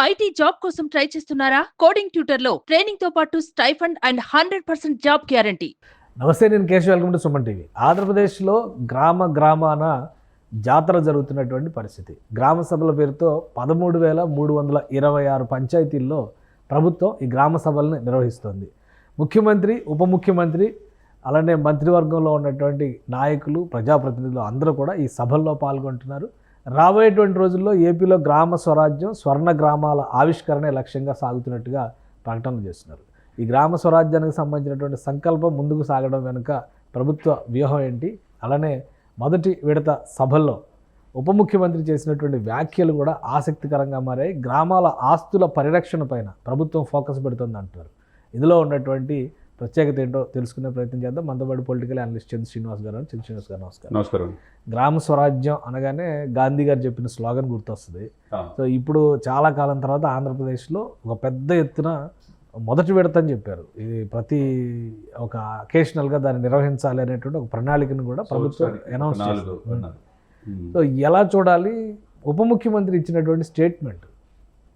IT job కోసం try చేస్తున్నారా? Coding tutor లో ట్రైనింగ్ తో పాటు స్టైఫండ్ అండ్ 100% జాబ్ గ్యారంటీ. నమస్తే, నేను Keshav. Welcome to Suman TV. ఆంధ్రప్రదేశ్లో గ్రామాన జాతర జరుగుతున్నటువంటి పరిస్థితి. గ్రామ సభల పేరుతో 13,326 పంచాయతీల్లో ప్రభుత్వం ఈ గ్రామ సభలను నిర్వహిస్తోంది. ముఖ్యమంత్రి, ఉప ముఖ్యమంత్రి, అలానే మంత్రివర్గంలో ఉన్నటువంటి నాయకులు, ప్రజాప్రతినిధులు అందరూ కూడా ఈ సభల్లో పాల్గొంటున్నారు. రాబోయేటువంటి రోజుల్లో ఏపీలో గ్రామ స్వరాజ్యం, స్వర్ణ గ్రామాల ఆవిష్కరణే లక్ష్యంగా సాగుతున్నట్టుగా ప్రకటనలు చేస్తున్నారు. ఈ గ్రామ స్వరాజ్యానికి సంబంధించినటువంటి సంకల్పం ముందుకు సాగడం వెనుక ప్రభుత్వ వ్యూహం ఏంటి? అలానే మొదటి విడత సభల్లో ఉప ముఖ్యమంత్రి చేసినటువంటి వ్యాఖ్యలు కూడా ఆసక్తికరంగా మారాయి. గ్రామాల ఆస్తుల పరిరక్షణ పైన ప్రభుత్వం ఫోకస్ పెడుతుంది అంటున్నారు. ఇందులో ఉన్నటువంటి ప్రత్యేకత ఏంటో తెలుసుకునే ప్రయత్నం చేద్దాం. మనతో పాటు పొలిటికల్ అనలిస్ట్ చంద్ర శ్రీనివాస్ గారు. చంద్ర శ్రీనివాస్ గారు నమస్కారం. నమస్కారం. గ్రామ స్వరాజ్యం అనగానే గాంధీ గారు చెప్పిన స్లోగన్ గుర్తొస్తుంది. సో ఇప్పుడు చాలా కాలం తర్వాత ఆంధ్రప్రదేశ్లో ఒక పెద్ద ఎత్తున మొదటి విడత అని చెప్పారు. ఇది ప్రతి ఒక అకేషనల్గా దాన్ని నిర్వహించాలి అనేటువంటి ఒక ప్రణాళికను కూడా ప్రభుత్వం అనౌన్స్ చేస్తుంది. సో ఎలా చూడాలి? ఉప ముఖ్యమంత్రి ఇచ్చినటువంటి స్టేట్మెంట్,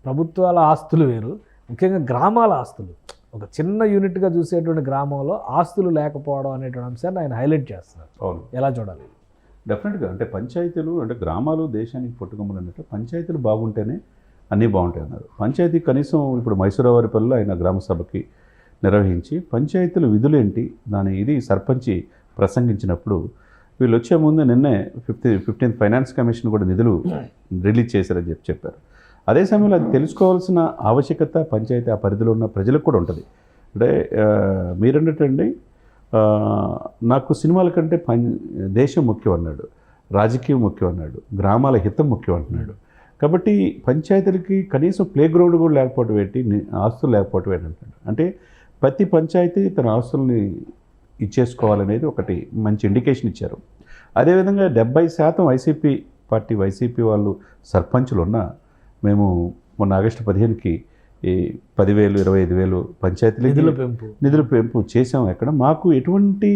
ప్రభుత్వాల ఆస్తులు వేరు, ముఖ్యంగా గ్రామాల ఆస్తులు, ఒక చిన్న యూనిట్గా చూసేటువంటి గ్రామంలో ఆస్తులు లేకపోవడం అనేటువంటి అంశాన్ని ఆయన హైలైట్ చేస్తున్నారు. అవును, ఎలా చూడాలి? డెఫినెట్గా. అంటే పంచాయతీలు అంటే గ్రామాలు దేశానికి పుట్టుకమ్మలు అన్నట్టు పంచాయతీలు బాగుంటేనే అన్నీ బాగుంటాయి అన్నారు. పంచాయతీ కనీసం ఇప్పుడు మైసూరావారిపల్లిలో ఆయన గ్రామ సభకి నిర్వహించి పంచాయతీల విధులేంటి ఇది సర్పంచి ప్రసంగించినప్పుడు వీళ్ళు వచ్చే ముందు నిన్నే 15th ఫైనాన్స్ కమిషన్ కూడా నిధులు రిలీజ్ చేశారని చెప్పారు. అదే సమయంలో అది తెలుసుకోవాల్సిన ఆవశ్యకత పంచాయతీ ఆ పరిధిలో ఉన్న ప్రజలకు కూడా ఉంటుంది. అంటే మీరన్నట్టండి, నాకు సినిమాల కంటే దేశం ముఖ్యం అన్నాడు, రాజకీయం ముఖ్యం అన్నాడు, గ్రామాల హితం ముఖ్యం అంటున్నాడు. కాబట్టి పంచాయతీలకి కనీసం ప్లే గ్రౌండ్ కూడా లేకపోవడం ఏంటి, ఆస్తులు లేకపోవడం ఏంటి అంటాడు. అంటే ప్రతి పంచాయతీ తన ఆస్తుల్ని ఇచ్చేసుకోవాలనేది ఒకటి మంచి ఇండికేషన్ ఇచ్చారు. అదేవిధంగా 70% వైసీపీ వాళ్ళు సర్పంచులు ఉన్నా మేము మొన్న ఆగస్టు 15కి ఈ 10,000, 25,000 పంచాయతీలు నిధుల పెంపు చేసాం. ఎక్కడ మాకు ఎటువంటి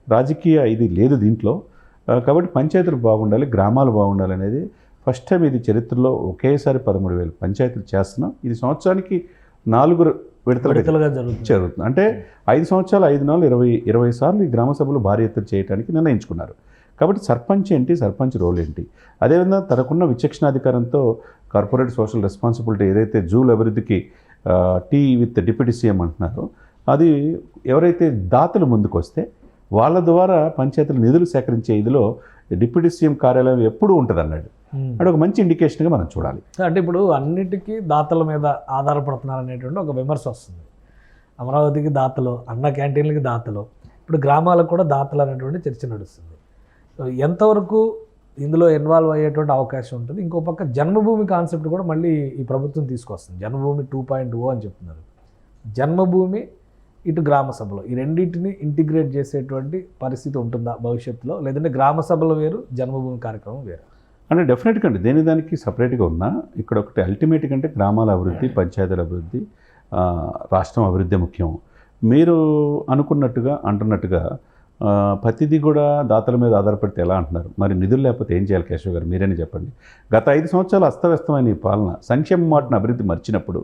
రాజకీయ ఇది లేదు దీంట్లో. కాబట్టి పంచాయతీలు బాగుండాలి, గ్రామాలు బాగుండాలి అనేది ఫస్ట్ టైం ఇది చరిత్రలో ఒకేసారి 13,000 పంచాయతీలు చేస్తున్నాం. ఇది సంవత్సరానికి 4 విడతలుగా జరుగుతుంది. అంటే 5 సంవత్సరాలు 5 నెలలు 20 సార్లు ఈ గ్రామ సభలు భారీ ఎత్తున చేయడానికి నిర్ణయించుకున్నారు. కాబట్టి సర్పంచ్ ఏంటి, సర్పంచ్ రోల్ ఏంటి, అదేవిధంగా తనకున్న విచక్షణాధికారంతో కార్పొరేట్ సోషల్ రెస్పాన్సిబిలిటీ ఏదైతే జూల అభివృద్ధికి టీ విత్ డిప్యూటీ సీఎం అంటున్నారో, అది ఎవరైతే దాతలు ముందుకు వస్తే వాళ్ళ ద్వారా పంచాయతీల నిధులు సేకరించే ఇదిలో డిప్యూటీ సీఎం కార్యాలయం ఎప్పుడూ ఉంటుంది అన్నాడు. అది ఒక మంచి ఇండికేషన్గా మనం చూడాలి. అంటే ఇప్పుడు అన్నిటికీ దాతల మీద ఆధారపడుతున్నారు అనేటువంటి ఒక విమర్శ వస్తుంది. అమరావతికి దాతలు, అన్న క్యాంటీన్లకి దాతలు, ఇప్పుడు గ్రామాలకు కూడా దాతలు అనేటువంటి చర్చ నడుస్తుంది. ఎంతవరకు ఇందులో ఇన్వాల్వ్ అయ్యేటువంటి అవకాశం ఉంటుంది? ఇంకో పక్క జన్మభూమి కాన్సెప్ట్ కూడా మళ్ళీ ఈ ప్రభుత్వం తీసుకొస్తుంది. జన్మభూమి 2.0 అని చెప్తున్నారు. జన్మభూమి ఇటు గ్రామ సభలో ఈ రెండింటిని ఇంటిగ్రేట్ చేసేటువంటి పరిస్థితి ఉంటుందా భవిష్యత్తులో? లేదంటే గ్రామ సభలు వేరు, జన్మభూమి కార్యక్రమం వేరు? అంటే డెఫినెట్గా అండి, దానికి సపరేట్గా ఉన్నా ఇక్కడ ఒకటి అల్టిమేట్గా అంటే గ్రామాల అభివృద్ధి, పంచాయతీల అభివృద్ధి, రాష్ట్రం అభివృద్ధి ముఖ్యం. మీరు అంటున్నట్టుగా ప్రతిదీ కూడా దాతల మీద ఆధారపడితే ఎలా అంటున్నారు? మరి నిధులు లేకపోతే ఏం చేయాలి కేశవ్ గారు? మీరేనే చెప్పండి. గత 5 సంవత్సరాలు అస్తవ్యస్తమైన ఈ పాలన సంక్షేమ మాటను అభివృద్ధి మర్చినప్పుడు,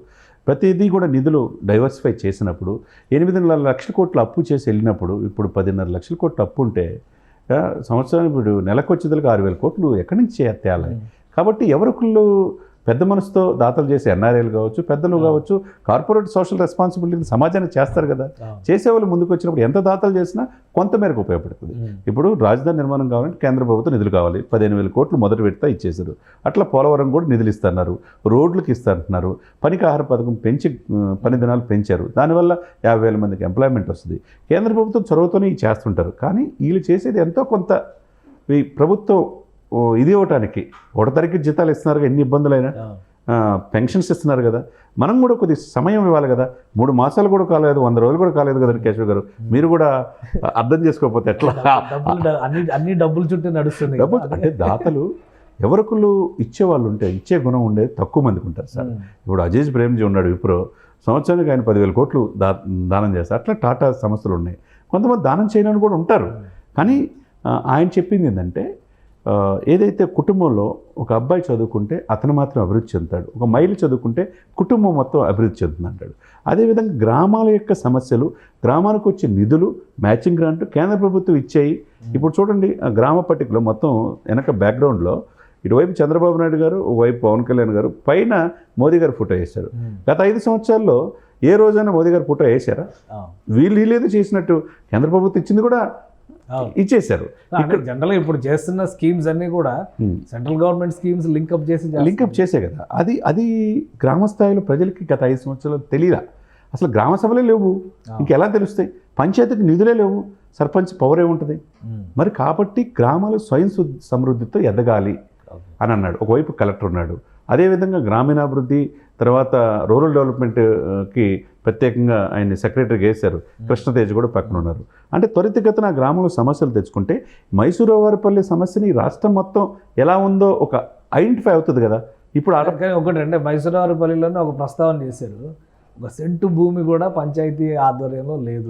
ప్రతిదీ కూడా నిధులు డైవర్సిఫై చేసినప్పుడు, 8,500 లక్షల కోట్లు అప్పు చేసి వెళ్ళినప్పుడు, ఇప్పుడు 10,500 లక్షల కోట్లు అప్పు ఉంటే సంవత్సరానికి ఇప్పుడు నెలకు వచ్చేదానికి 6,000 కోట్లు ఎక్కడి నుంచి తేవాలి? కాబట్టి ఎవరికళ్ళు పెద్ద మనసుతో దాతలు చేసే ఎన్ఆర్ఐలు కావచ్చు, పెద్దలు కావచ్చు, కార్పొరేట్ సోషల్ రెస్పాన్సిబిలిటీని సమాజానికి చేస్తారు కదా. చేసేవాళ్ళు ముందుకు వచ్చినప్పుడు ఎంత దాతలు చేసినా కొంత మేరకు ఉపయోగపడుతుంది. ఇప్పుడు రాజధాని నిర్మాణం కావాలంటే కేంద్ర ప్రభుత్వం నిధులు కావాలి. 15,000 కోట్లు మొదటి విడత ఇచ్చేశారు. అట్లా పోలవరం కూడా నిధులు ఇస్తున్నారు, రోడ్లకు ఇస్తున్నారు, పనికి ఆహార పథకం పెంచి పని దినాలు పెంచారు. దానివల్ల 50,000 మందికి ఎంప్లాయ్మెంట్ వస్తుంది. కేంద్ర ప్రభుత్వం చొరవతోనే చేస్తుంటారు. కానీ వీళ్ళు చేసేది ఎంతో కొంత ఈ ప్రభుత్వం ఇది ఇవ్వటానికి 1 తారీఖు జీతాలు ఇస్తున్నారు, ఎన్ని ఇబ్బందులైనా పెన్షన్స్ ఇస్తున్నారు కదా. మనం కూడా కొద్ది సమయం ఇవ్వాలి కదా. 3 మాసాలు కూడా కాలేదు, 100 రోజులు కూడా కాలేదు కదా కేశవ్ గారు. మీరు కూడా అర్థం చేసుకోకపోతే ఎట్లా? అన్ని డబ్బులు చుట్టూ నడుస్తుంది. అంటే దాతలు ఎవరికళ్ళు ఇచ్చేవాళ్ళు ఉంటే, ఇచ్చే గుణం ఉండేది తక్కువ మందికి ఉంటారు సార్. ఇప్పుడు అజీజ్ ప్రేమ్జీ ఉన్నాడు విప్రో, సంవత్సరానికి ఆయన 10,000 కోట్లు దానం చేస్తారు. అట్లా టాటా సంస్థలు ఉన్నాయి. కొంతమంది దానం చేయని కూడా ఉంటారు. కానీ ఆయన చెప్పింది ఏంటంటే ఏదైతే కుటుంబంలో ఒక అబ్బాయి చదువుకుంటే అతను మాత్రం అభివృద్ధి చెందుతాడు, ఒక మహిళ చదువుకుంటే కుటుంబం మొత్తం అభివృద్ధి చెందుతుంది అంటాడు. అదేవిధంగా గ్రామాల యొక్క సమస్యలు, గ్రామాలకు వచ్చే నిధులు, మ్యాచింగ్ గ్రాంట్ కేంద్ర ప్రభుత్వం ఇచ్చేయి. ఇప్పుడు చూడండి, ఆ గ్రామ పట్టికలో మొత్తం వెనక బ్యాక్గ్రౌండ్లో ఇటువైపు చంద్రబాబు నాయుడు గారు, ఒకవైపు పవన్ కళ్యాణ్ గారు, పైన మోదీ గారు ఫోటో వేశారు. గత 5 సంవత్సరాల్లో ఏ రోజైనా మోదీ గారు ఫోటో వేశారా? వీళ్ళు చేసినట్టు కేంద్ర ప్రభుత్వం ఇచ్చింది కూడా ఇచ్చేశారు. జనరల్గా ఇప్పుడు చేస్తున్న స్కీమ్స్ అన్నీ కూడా సెంట్రల్ గవర్నమెంట్ స్కీమ్స్ లింకప్ చేసే కదా. అది గ్రామ స్థాయిలో ప్రజలకి గత 5 సంవత్సరాలు తెలియదా? అసలు గ్రామ సభలే లేవు, ఇంకెలా తెలుస్తాయి? పంచాయతీకి నిధులే లేవు, సర్పంచ్ పవర్ ఏముంటుంది మరి? కాబట్టి గ్రామాలు స్వయం సమృద్ధితో ఎదగాలి అని అన్నాడు. ఒకవైపు కలెక్టర్ ఉన్నాడు, అదేవిధంగా గ్రామీణాభివృద్ధి తర్వాత రూరల్ డెవలప్మెంట్కి ప్రత్యేకంగా ఆయన సెక్రటరీగా వేశారు. కృష్ణతేజ్ కూడా పక్కన ఉన్నారు. అంటే త్వరితగతిన ఆ గ్రామంలో సమస్యలు తెచ్చుకుంటే మైసూరువారిపల్లి సమస్యని రాష్ట్రం మొత్తం ఎలా ఉందో ఒక ఐడెంటిఫై అవుతుంది కదా. ఇప్పుడు ఒకటి అంటే మైసూరువారిపల్లిలోనే ఒక ప్రస్తావన చేశారు, ఒక సెంటు భూమి కూడా పంచాయతీ ఆధ్వర్యంలో లేదు.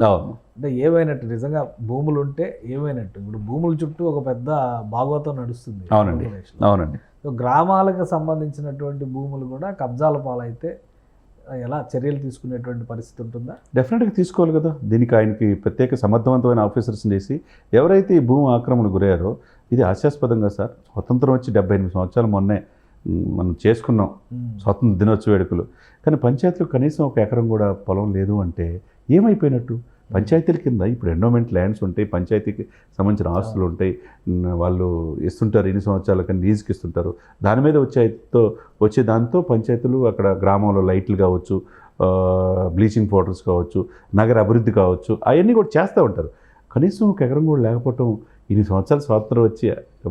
అంటే ఏమైనట్టు? నిజంగా భూములు ఉంటే ఏమైనట్టు? ఇప్పుడు భూముల చుట్టూ ఒక పెద్ద భాగవతం నడుస్తుంది. అవునండి. గ్రామాలకు సంబంధించినటువంటి భూములు కూడా కబ్జాల పాలైతే ఎలా చర్యలు తీసుకునేటువంటి పరిస్థితి ఉంటుందా? డెఫినెట్గా తీసుకోవాలి కదా. దీనికి ఆయనకి ప్రత్యేక సమర్థవంతమైన ఆఫీసర్స్ని చేసి ఎవరైతే ఈ భూమి ఆక్రమణ గురయ్యారో, ఇది హాస్యాస్పదంగా సార్, స్వతంత్రం వచ్చి 78 సంవత్సరాలు మొన్నే మనం చేసుకున్నాం స్వతంత్ర దినోత్సవ వేడుకలు, కానీ పంచాయతీలో కనీసం 1 ఎకరం కూడా పొలం లేదు అంటే ఏమైపోయినట్టు? పంచాయతీల కింద ఇప్పుడు ఎండోమెంట్ ల్యాండ్స్ ఉంటాయి, పంచాయతీకి సంబంధించిన ఆస్తులు ఉంటాయి, వాళ్ళు ఇస్తుంటారు, ఎన్ని సంవత్సరాలకని లీజుకి ఇస్తుంటారు. దాని మీద వచ్చే దాంతో పంచాయతీలు అక్కడ గ్రామంలో లైట్లు కావచ్చు, బ్లీచింగ్ పౌడర్స్ కావచ్చు, నగర అభివృద్ధి కావచ్చు, అవన్నీ కూడా చేస్తూ ఉంటారు. కనీసం 1 ఎకరం కూడా లేకపోవటం ఇన్ని సంవత్సరాలు స్వాతంత్రం వచ్చి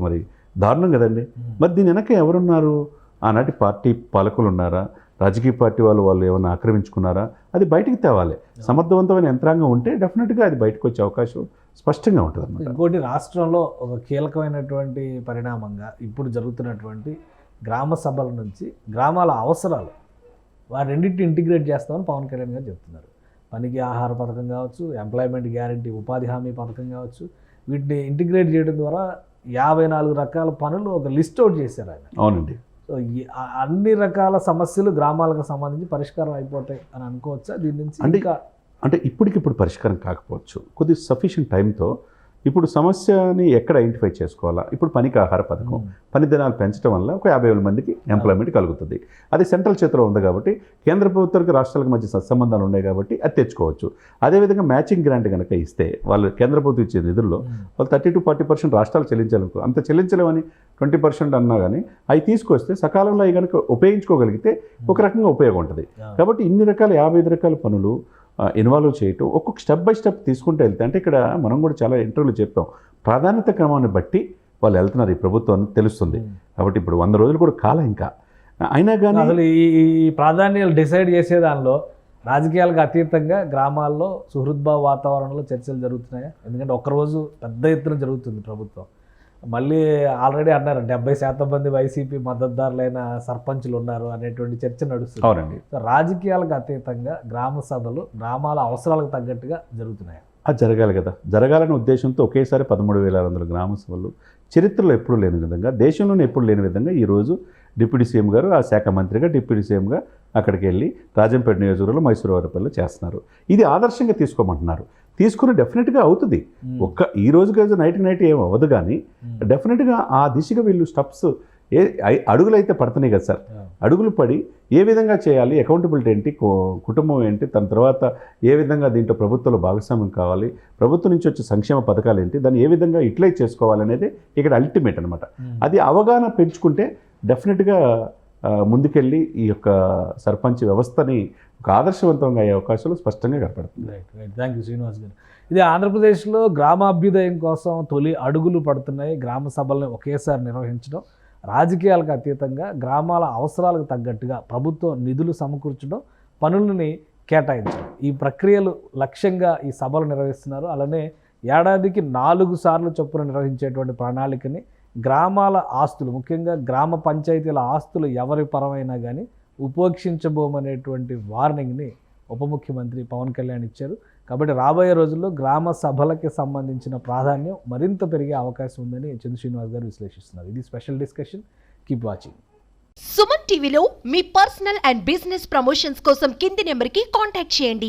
మరి దారుణం కదండి. మరి దీని వెనక ఎవరున్నారు? ఆనాటి పార్టీ పాలకులు ఉన్నారా? రాజకీయ పార్టీ వాళ్ళు ఏమైనా ఆక్రమించుకున్నారా? అది బయటికి తేవాలి. సమర్థవంతమైన యంత్రాంగం ఉంటే డెఫినెట్గా అది బయటకు వచ్చే అవకాశం స్పష్టంగా ఉంటుంది అన్నమాట. ఇంకోటి, రాష్ట్రంలో ఒక కీలకమైనటువంటి పరిణామంగా ఇప్పుడు జరుగుతున్నటువంటి గ్రామ సభల నుంచి గ్రామాల అవసరాలు రెండింటిని ఇంటిగ్రేట్ చేస్తామని పవన్ కళ్యాణ్ గారు చెప్తున్నారు. పనికి ఆహార పథకం కావచ్చు, ఎంప్లాయ్మెంట్ గ్యారంటీ ఉపాధి హామీ పథకం కావచ్చు, వీటిని ఇంటిగ్రేట్ చేయడం ద్వారా 54 రకాల పనులు ఒక లిస్ట్ అవుట్ చేశారు ఆయన. అవునండి. సో అన్ని రకాల సమస్యలు గ్రామాలకు సంబంధించి పరిష్కారం అయిపోతాయి అని అనుకోవచ్చా దీని నుంచి? అంటే ఇప్పటికిప్పుడు పరిష్కారం కాకపోవచ్చు, కొద్ది సఫిషియంట్ టైంతో ఇప్పుడు సమస్యని ఎక్కడ ఐడెంటిఫై చేసుకోవాలా? ఇప్పుడు పనికి ఆహార పథకం, పని దినాలు పెంచడం వల్ల ఒక 50,000 మందికి ఎంప్లాయ్మెంట్ కలుగుతుంది. అది సెంట్రల్ చేతిలో ఉంది కాబట్టి, కేంద్ర ప్రభుత్వానికి రాష్ట్రాలకు మధ్య సత్సంబంధాలు ఉన్నాయి కాబట్టి అది తెచ్చుకోవచ్చు. అదేవిధంగా మ్యాచింగ్ గ్రాంట్ కనుక ఇస్తే వాళ్ళు కేంద్ర ప్రభుత్వం ఇచ్చే నిధుల్లో వాళ్ళు 30-40% రాష్ట్రాలు చెల్లించాలనుకో, అంత చెల్లించలేమని 20% అన్నా కానీ అవి తీసుకొస్తే సకాలంలో అవి కనుక ఉపయోగించుకోగలిగితే ఒక రకంగా ఉపయోగం ఉంటుంది. కాబట్టి ఇన్ని రకాల 55 రకాల పనులు ఇన్వాల్వ్ చేయటం, ఒక్కొక్క స్టెప్ బై స్టెప్ తీసుకుంటూ వెళ్తే, అంటే ఇక్కడ మనం కూడా చాలా ఇంటర్వ్యూలు చెప్పాం, ప్రాధాన్యత క్రమాన్ని బట్టి వాళ్ళు వెళ్తున్నారు ఈ ప్రభుత్వం తెలుస్తుంది. కాబట్టి ఇప్పుడు 100 రోజులు కూడా కాలం ఇంకా అయినా కానీ అసలు ఈ ప్రాధాన్యాలు డిసైడ్ చేసే దానిలో రాజకీయాలకు అతీతంగా గ్రామాల్లో సుహృద్భావ వాతావరణంలో చర్చలు జరుగుతున్నాయా? ఎందుకంటే ఒక్కరోజు పెద్ద ఎత్తున జరుగుతుంది ప్రభుత్వం. మళ్ళీ ఆల్రెడీ అన్నారు 70% మంది వైసీపీ మద్దతుదారులైన సర్పంచులు ఉన్నారు అనేటువంటి చర్చ నడుస్తుంది. అవునండి. సో రాజకీయాలకు అతీతంగా గ్రామ సభలు గ్రామాల అవసరాలకు తగ్గట్టుగా జరుగుతున్నాయి. అది జరగాలి కదా. జరగాలనే ఉద్దేశంతో ఒకేసారి 13,600 గ్రామ సభలు చరిత్రలో ఎప్పుడు లేని విధంగా, దేశంలోనే ఎప్పుడు లేని విధంగా ఈరోజు డిప్యూటీ సీఎం గారు ఆ శాఖ మంత్రిగా డిప్యూటీ సీఎంగా అక్కడికి వెళ్ళి రాజంపేట నియోజకవర్గంలో మైసూరువారిపల్లిలో చేస్తున్నారు. ఇది ఆదర్శంగా తీసుకోమంటున్నారు. తీసుకుని డెఫినెట్గా అవుతుంది. ఈ రోజు కాదు నైట్ ఏం అవ్వదు, కానీ డెఫినెట్గా ఆ దిశగా వీళ్ళు స్టెప్స్ అడుగులు అయితే పడుతున్నాయి కదా సార్. అడుగులు పడి ఏ విధంగా చేయాలి, అకౌంటబిలిటీ ఏంటి, కుటుంబం ఏంటి, దాని తర్వాత ఏ విధంగా దీంట్లో ప్రభుత్వంలో భాగస్వామ్యం కావాలి, ప్రభుత్వం నుంచి వచ్చే సంక్షేమ పథకాలు ఏంటి, దాన్ని ఏ విధంగా యూటిలైజ్ చేసుకోవాలనేది ఇక్కడ అల్టిమేట్ అనమాట. అది అవగాహన పెంచుకుంటే డెఫినెట్గా ముందుకెళ్ళి ఈ యొక్క సర్పంచ్ వ్యవస్థని ఒక ఆదర్శవంతంగా అయ్యే అవకాశాలు స్పష్టంగా కనపడుతుంది. రైట్. థ్యాంక్ యూ శ్రీనివాస్ గారు. ఇది ఆంధ్రప్రదేశ్లో గ్రామాభ్యుదయం కోసం తొలి అడుగులు పడుతున్నాయి. గ్రామ సభల్ని ఒకేసారి నిర్వహించడం, రాజకీయాలకు అతీతంగా గ్రామాల అవసరాలకు తగ్గట్టుగా ప్రభుత్వం నిధులు సమకూర్చడం, పనులని కేటాయించడం, ఈ ప్రక్రియలు లక్ష్యంగా ఈ సభలు నిర్వహిస్తున్నారు. అలానే ఏడాదికి 4 సార్లు చొప్పున నిర్వహించేటువంటి ప్రణాళికని గ్రామాల ఆస్తులు, ముఖ్యంగా గ్రామ పంచాయతీల ఆస్తులు ఎవరి పరమైనా కానీ ఉపేక్షించబోమనేటువంటి వార్నింగ్ని ఉప ముఖ్యమంత్రి పవన్ కళ్యాణ్ ఇచ్చారు. కాబట్టి రాబోయే రోజుల్లో గ్రామ సభలకి సంబంధించిన ప్రాధాన్యం మరింత పెరిగే అవకాశం ఉందని చంద్ర శ్రీనివాస్ గారు విశ్లేషిస్తున్నారు. ఇది special discussion. Keep watching. Suman టీవీలో మీ పర్సనల్ అండ్ బిజినెస్ ప్రమోషన్స్ కోసం కింది నెంబర్కి కాంటాక్ట్ చేయండి.